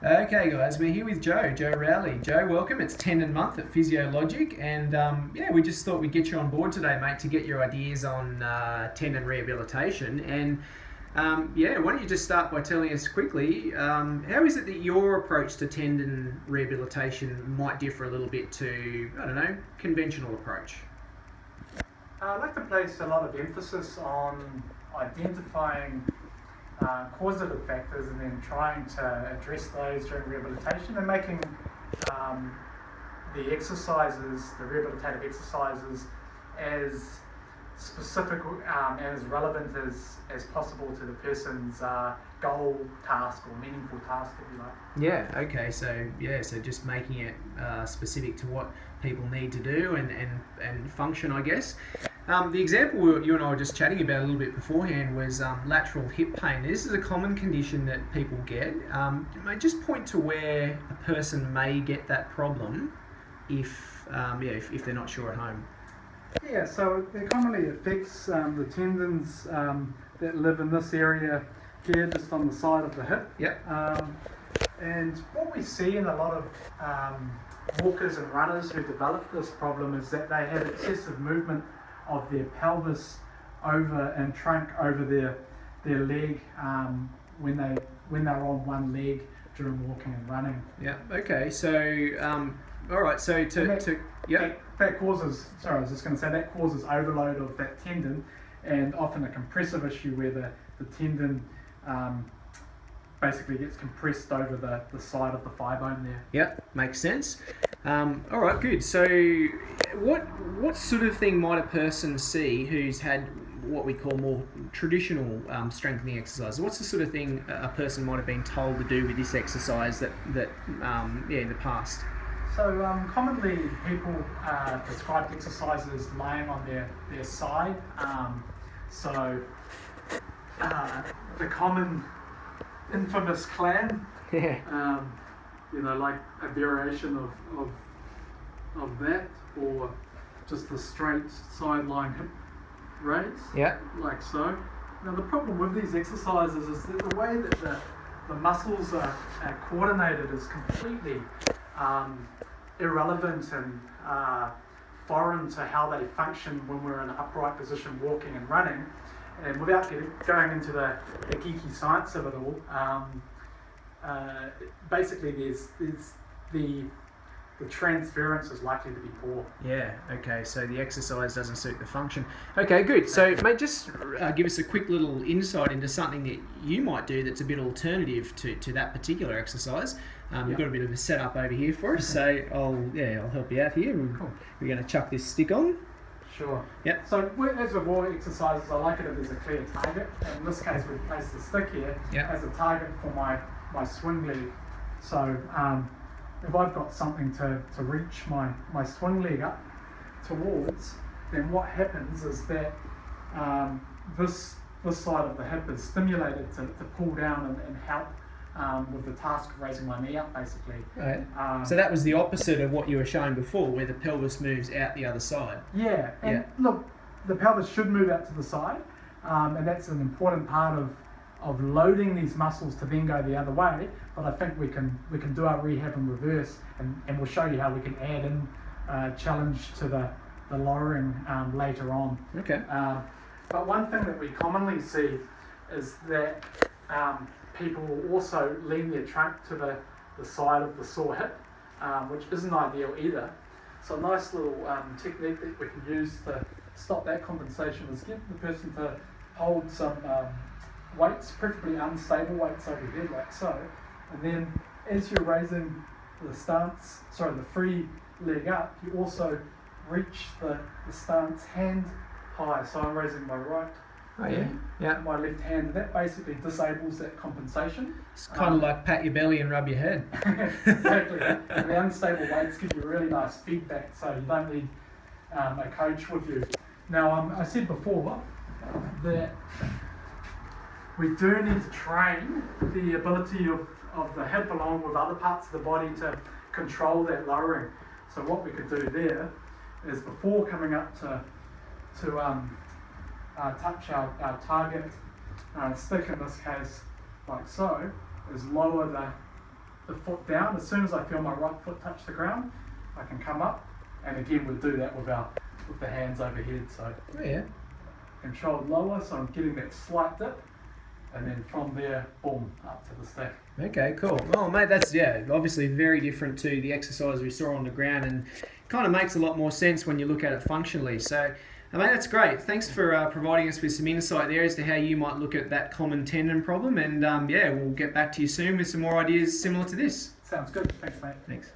Okay, guys, we're here with Joe Rowley. Joe, welcome. It's Tendon month at Physiologic, and we just thought we'd get you on board today, mate, to get your ideas on tendon rehabilitation. And why don't you just start by telling us quickly, how is it that your approach to tendon rehabilitation might differ a little bit to, I don't know, conventional approach? I like to place a lot of emphasis on identifying causative factors and then trying to address those during rehabilitation and making the exercises, the rehabilitative exercises, as specific and as relevant as possible to the person's goal, task, or meaningful task, if you like. Yeah, okay, so just making it specific to what people need to do and function, I guess. The example you and I were just chatting about a little bit beforehand was lateral hip pain. This is a common condition that people get. Mate, just point to where a person may get that problem if they're not sure at home. Yeah, so it commonly affects the tendons that live in this area here, just on the side of the hip. Yep. And what we see in a lot of walkers and runners who develop this problem is that they have excessive movement of their pelvis over and trunk over their leg when they're on one leg during walking and running. Yeah. Okay. So all right. So that causes. Sorry, I was just going to say that causes overload of that tendon, and often a compressive issue where the tendon basically gets compressed over the side of the thigh bone there. Yeah, makes sense. All right, good. So what sort of thing might a person see who's had what we call more traditional strengthening exercises? What's the sort of thing a person might have been told to do with this exercise that in the past? So commonly people prescribe exercises lying on their side. The common infamous clam, Yeah. like a variation of that, or just the straight sideline hip raise, Yeah. like so. Now the problem with these exercises is that the way that the muscles are coordinated is completely irrelevant and foreign to how they function when we're in an upright position walking and running. And without going into the geeky science of it all, basically there's the transference is likely to be poor. Yeah, okay, so the exercise doesn't suit the function. Okay, good. So, mate, just give us a quick little insight into something that you might do that's a bit alternative to that particular exercise. We've got a bit of a setup over here for us, so I'll help you out here. Cool. We're going to chuck this stick on. Sure. Yep. So as with all exercises, I like it if there's a clear target. In this case, we've placed the stick here as a target for my swing leg. So if I've got something to reach my swing leg up towards, then what happens is that this side of the hip is stimulated to pull down and help with the task of raising my knee up, basically. Right. So that was the opposite of what you were showing before, where the pelvis moves out the other side. Yeah, and look, the pelvis should move out to the side, and that's an important part of loading these muscles to then go the other way. But I think we can do our rehab in reverse, and we'll show you how we can add in challenge to the lowering later on. Okay. But one thing that we commonly see is that people will also lean their trunk to the side of the sore hip, which isn't ideal either. So a nice little technique that we can use to stop that compensation is get the person to hold some weights, preferably unstable weights over your head like so, and then as you're raising the free leg up, you also reach the stance hand high. So I'm raising my right my left hand, and that basically disables that compensation. It's kind of like pat your belly and rub your head. Exactly. And the unstable weights give you really nice feedback, so you don't need a coach with you. Now, I said before that we do need to train the ability of the hip along with other parts of the body to control that lowering. So what we could do there is, before coming up to touch our target stick, in this case like so, is lower the foot down. As soon as I feel my right foot touch the ground, I can come up. And again, we'll do that with the hands overhead. So Oh, yeah. controlled lower, so I'm getting that slight dip. And then from there, boom, up to the stack. Okay, cool. Well, mate, that's, obviously very different to the exercise we saw on the ground, and kind of makes a lot more sense when you look at it functionally. So, mate, that's great. Thanks for providing us with some insight there as to how you might look at that common tendon problem. And, we'll get back to you soon with some more ideas similar to this. Sounds good. Thanks, mate. Thanks.